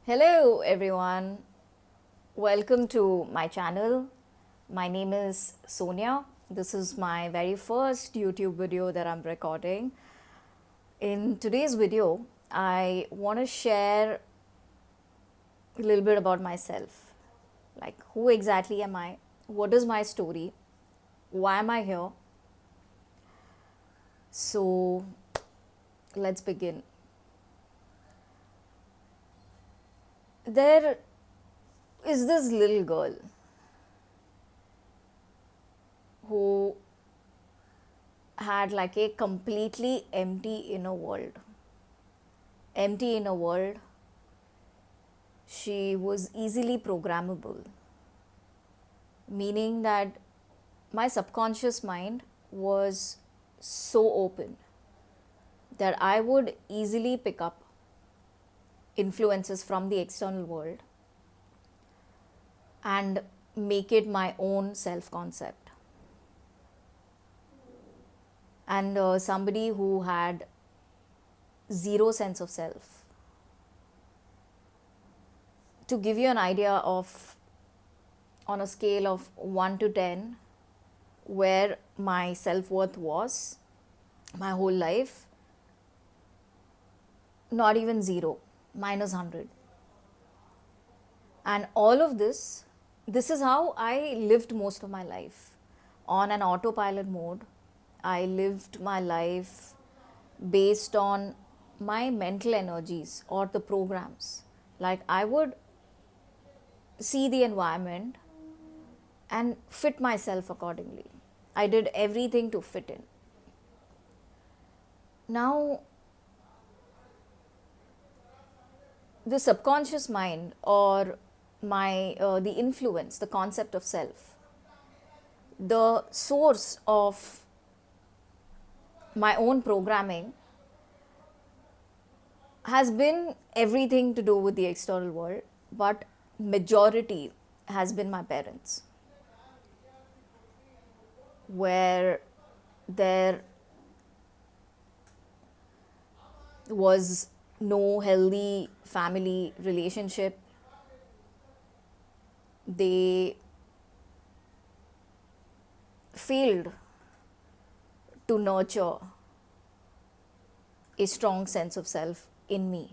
Hello everyone, welcome to my channel. My name is Sonia. This is my very first YouTube video that I'm recording. In today's video, I want to share a little bit about myself. Like, who exactly am I? What is my story? Why am I here? So, let's begin. There is this little girl who had like a completely empty inner world. Empty inner world. She was easily programmable, meaning that my subconscious mind was so open that I would easily pick up influences from the external world and make it my own self concept. And somebody who had zero sense of self. To give you an idea of, on a scale of 1 to 10, where my self worth was my whole life, not even zero, minus 100. And all of this is how I lived most of my life. On an autopilot mode, I lived my life based on my mental energies or the programs. Like, I would see the environment and fit myself accordingly. I did everything to fit in. Now, the subconscious mind or the influence, the concept of self, the source of my own programming has been everything to do with the external world, but majority has been my parents, where there was no healthy family relationship. They failed to nurture a strong sense of self in me.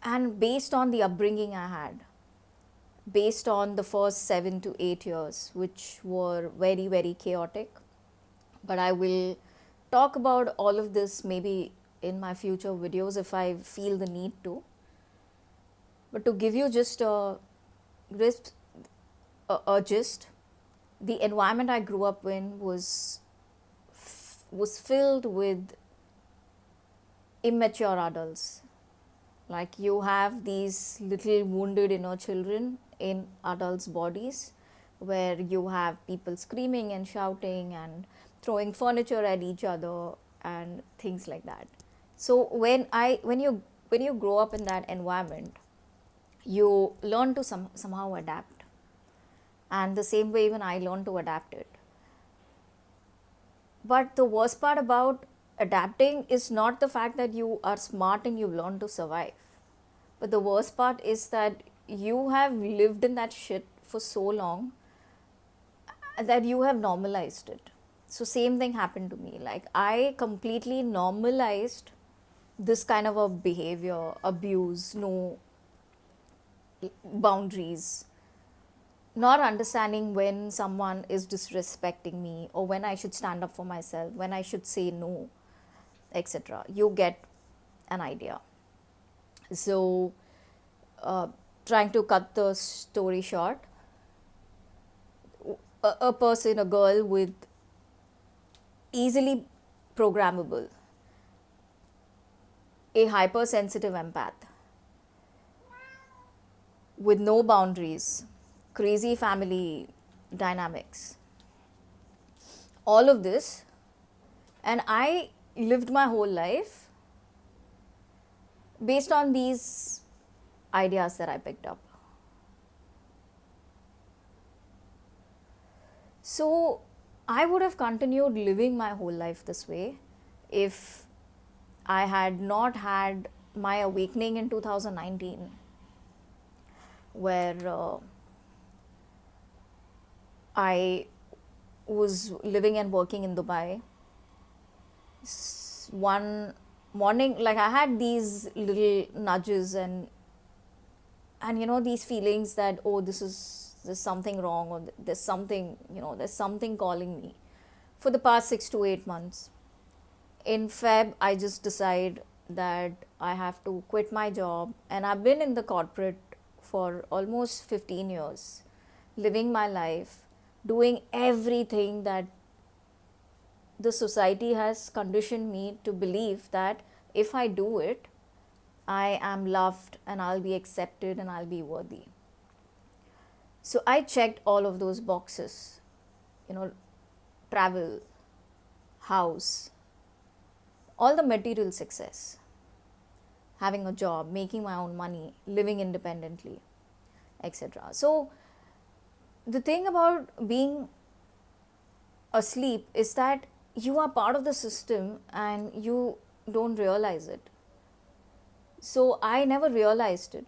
And based on the upbringing I had, based on the first 7 to 8 years, which were very, very chaotic, but I will talk about all of this maybe in my future videos if I feel the need to. But to give you just a gist, the environment I grew up in was filled with immature adults. Like, you have these little wounded inner children in adults' bodies, where you have people screaming and shouting and throwing furniture at each other and things like that. So when you grow up in that environment, you learn to somehow adapt. And the same way even I learned to adapt it. But the worst part about adapting is not the fact that you are smart and you learn to survive. But the worst part is that you have lived in that shit for so long that you have normalized it. So same thing happened to me. Like, I completely normalized this kind of a behavior, abuse, no boundaries, not understanding when someone is disrespecting me or when I should stand up for myself, when I should say no, etc. You get an idea. So, trying to cut the story short, a person, a girl with easily programmable, a hypersensitive empath, with no boundaries, crazy family dynamics, all of this, and I lived my whole life based on these ideas that I picked up. So I would have continued living my whole life this way if I had not had my awakening in 2019, where I was living and working in Dubai. One morning, like, I had these little nudges, and these feelings that, oh, there's something wrong, or there's something, there's something calling me, for the past 6 to 8 months. In Feb, I just decide that I have to quit my job, and I've been in the corporate for almost 15 years, living my life, doing everything that the society has conditioned me to believe, that if I do it, I am loved and I'll be accepted and I'll be worthy. So I checked all of those boxes, you know, travel, house, all the material success, having a job, making my own money, living independently, etc. So the thing about being asleep is that you are part of the system and you don't realize it. So I never realized it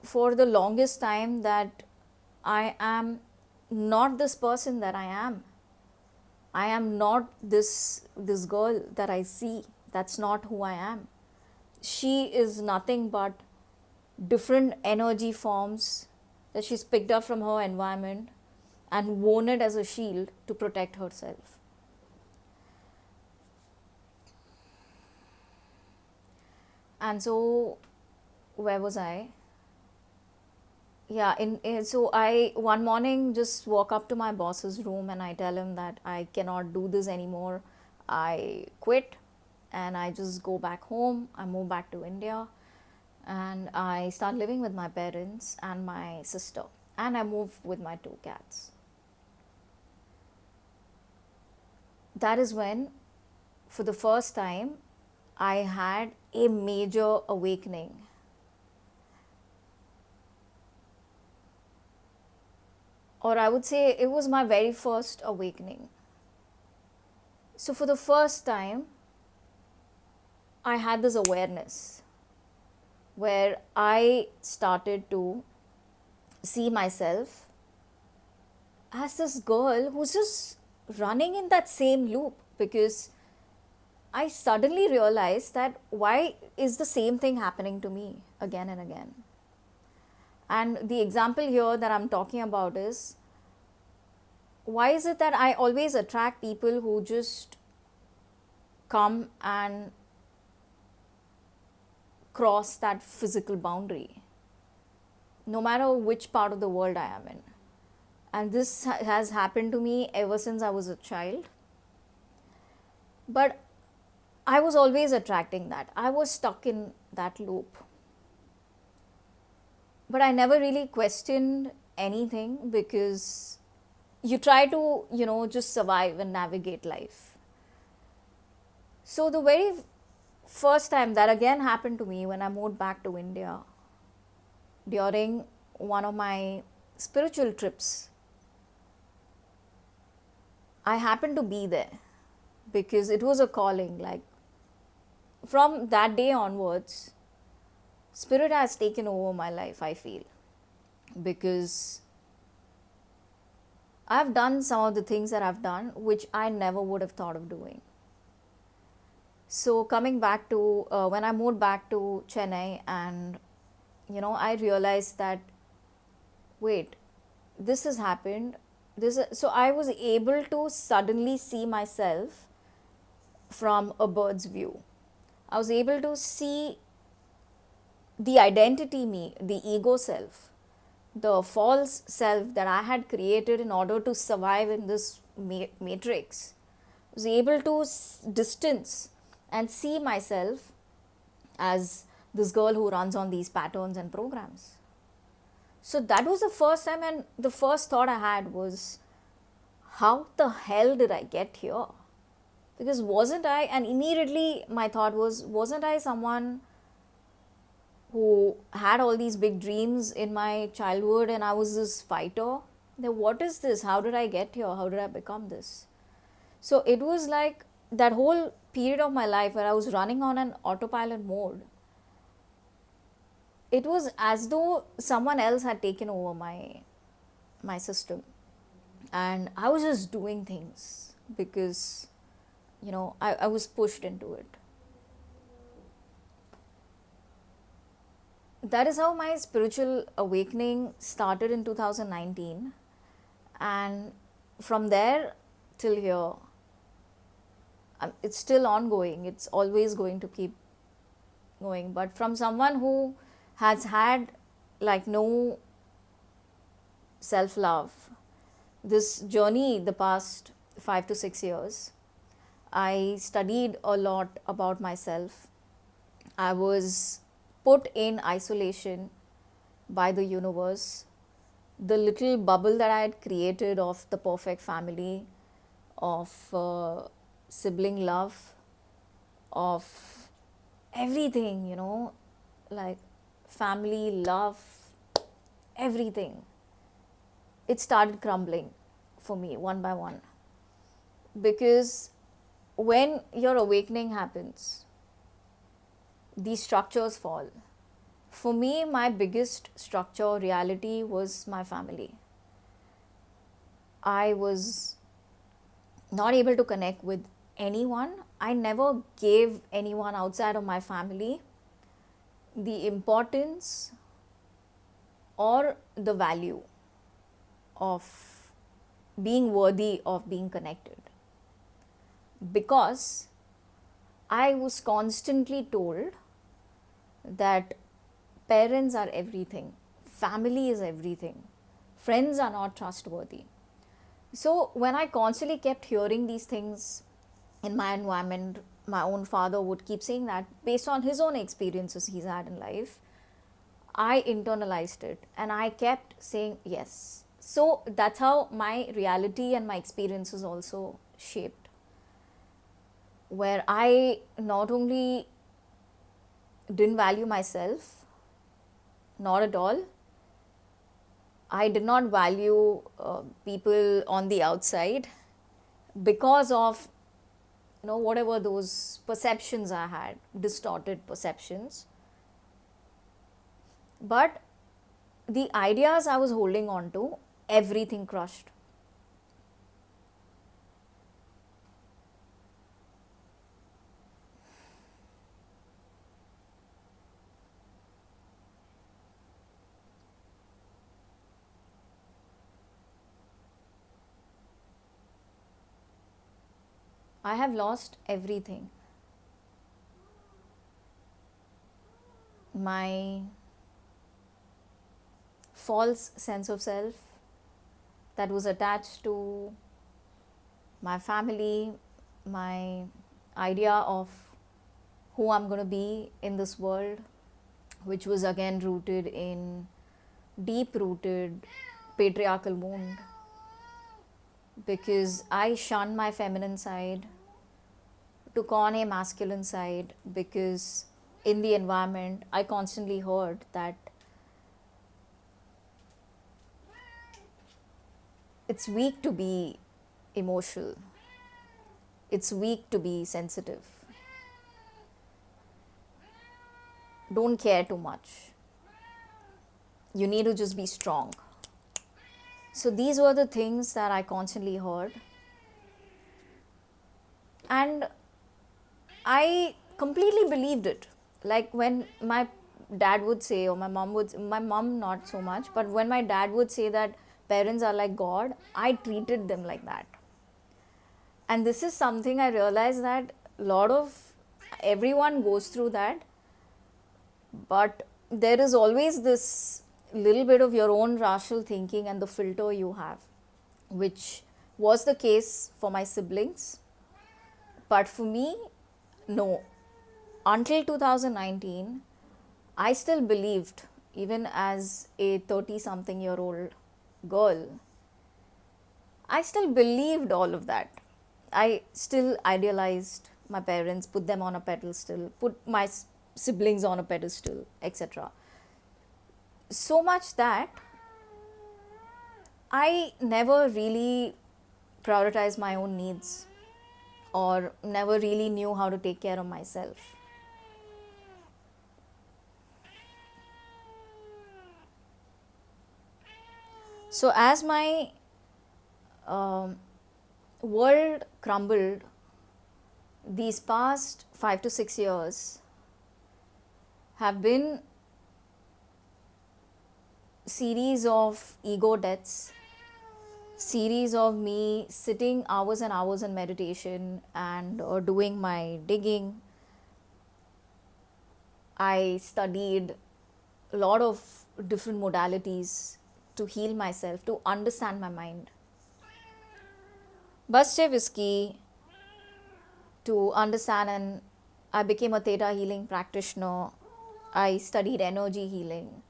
for the longest time, that I am not this person that I am. I am not this girl that I see. That's not who I am. She is nothing but different energy forms that she's picked up from her environment and worn it as a shield to protect herself. And so, where was I? Yeah, so I one morning just walk up to my boss's room and I tell him that I cannot do this anymore. I quit and I just go back home. I move back to India and I start living with my parents and my sister, and I move with my two cats. That is when, for the first time, I had a major awakening. Or I would say it was my very first awakening. So, for the first time, I had this awareness where I started to see myself as this girl who's just running in that same loop, because I suddenly realized that why is the same thing happening to me again and again. And the example here that I'm talking about is, why is it that I always attract people who just come and cross that physical boundary, no matter which part of the world I am in? And this has happened to me ever since I was a child. But I was always attracting that. I was stuck in that loop. But I never really questioned anything, because you try to, just survive and navigate life. So the very first time that again happened to me, when I moved back to India during one of my spiritual trips, I happened to be there because it was a calling. Like, from that day onwards, Spirit has taken over my life, I feel, because I've done some of the things that I've done which I never would have thought of doing. So, coming back to when I moved back to Chennai, and I realized that, wait, this has happened. So I was able to suddenly see myself from a bird's view. I was able to see the identity me, the ego self, the false self that I had created in order to survive in this matrix. I was able to distance and see myself as this girl who runs on these patterns and programs. So that was the first time, and the first thought I had was, how the hell did I get here? Because wasn't I, and immediately my thought was, wasn't I someone who had all these big dreams in my childhood and I was this fighter? Then what is this? How did I get here? How did I become this? So it was like that whole period of my life where I was running on an autopilot mode, it was as though someone else had taken over my system, and I was just doing things because I was pushed into it. That is how my spiritual awakening started in 2019, and from there till here, it's still ongoing. It's always going to keep going. But from someone who has had like no self love, this journey the past 5 to 6 years, I studied a lot about myself. I was put in isolation by the universe. The little bubble that I had created of the perfect family, of sibling love, of everything, like family, love, everything. It started crumbling for me one by one. Because when your awakening happens, these structures fall. For me, my biggest structure reality was my family. I was not able to connect with anyone. I never gave anyone outside of my family the importance or the value of being worthy of being connected, because I was constantly told that parents are everything, family is everything, friends are not trustworthy. So, when I constantly kept hearing these things in my environment, my own father would keep saying that based on his own experiences he's had in life, I internalized it and I kept saying yes. So, that's how my reality and my experiences also shaped, where I not only didn't value myself, not at all. I did not value people on the outside because of whatever those perceptions I had, distorted perceptions. But the ideas I was holding on to, everything crushed. I have lost everything. My false sense of self that was attached to my family, my idea of who I'm going to be in this world, which was again rooted in deep rooted patriarchal wound, because I shunned my feminine side, took on a masculine side, because in the environment I constantly heard that it's weak to be emotional, it's weak to be sensitive, don't care too much, you need to just be strong. So these were the things that I constantly heard, and I completely believed it. Like when my dad would say, or my mom not so much, but when my dad would say that parents are like God, I treated them like that. And this is something I realized that a lot of everyone goes through that, but there is always this little bit of your own rational thinking and the filter you have, which was the case for my siblings. But for me, no. Until 2019, I still believed, even as a 30 something year old girl, I still believed all of that. I still idealized my parents, put them on a pedestal, put my siblings on a pedestal, etc. So much that I never really prioritized my own needs. or never really knew how to take care of myself. So, as my um, world crumbled these past 5 to 6 years, have been series of ego deaths, series of me sitting hours and hours in meditation and doing my digging. I studied a lot of different modalities to heal myself, to understand my mind. Buste whiskey to understand, and I became a theta healing practitioner. I studied energy healing.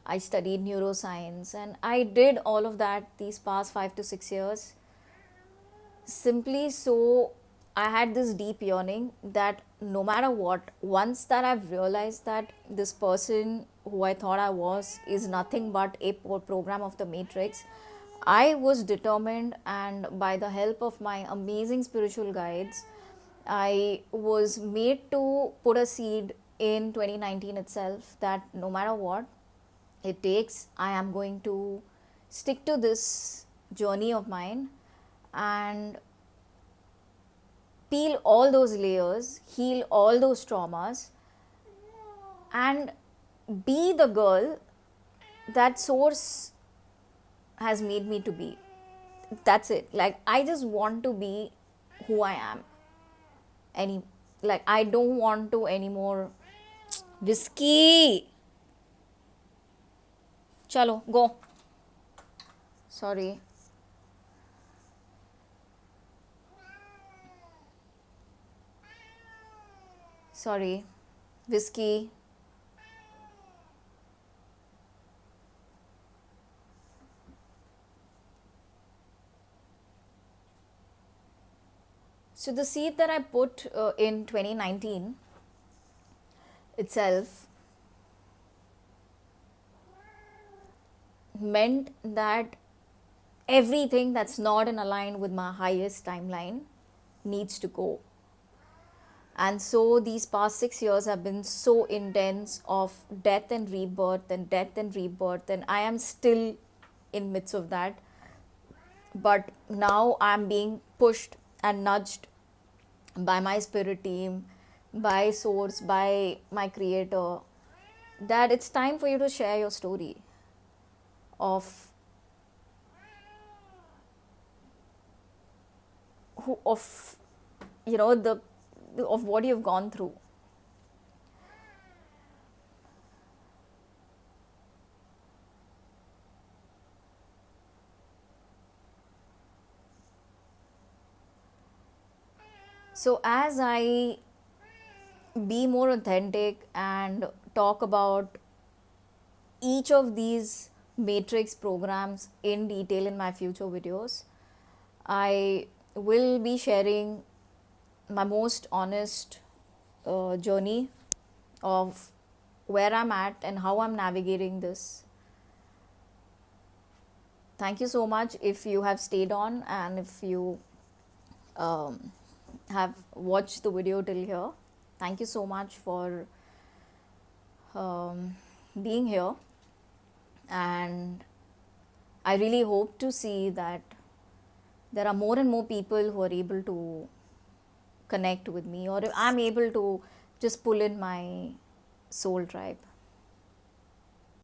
I studied neuroscience, and I did all of that these past 5 to 6 years simply so I had this deep yearning that no matter what, once that I've realized that this person who I thought I was is nothing but a program of the Matrix, I was determined, and by the help of my amazing spiritual guides, I was made to put a seed in 2019 itself that no matter what it takes, I am going to stick to this journey of mine and peel all those layers, heal all those traumas, and be the girl that source has made me to be. That's it. Like, I just want to be who I am. Any, like, I don't want to anymore. Whiskey! Chalo, go. Sorry. Sorry. Whiskey. So, the seed that I put in 2019 itself meant that everything that's not in align with my highest timeline needs to go. And so these past 6 years have been so intense of death and rebirth and death and rebirth, and I am still in midst of that. But now I'm being pushed and nudged by my spirit team, by source, by my creator, that it's time for you to share your story of who of the of what you've gone through. So as I be more authentic and talk about each of these matrix programs in detail in my future videos, I will be sharing my most honest journey of where I'm at and how I'm navigating this. Thank you so much if you have stayed on and if you um, have watched the video till here. Thank you so much for being here, and I really hope to see that there are more and more people who are able to connect with me, or I'm able to just pull in my soul tribe.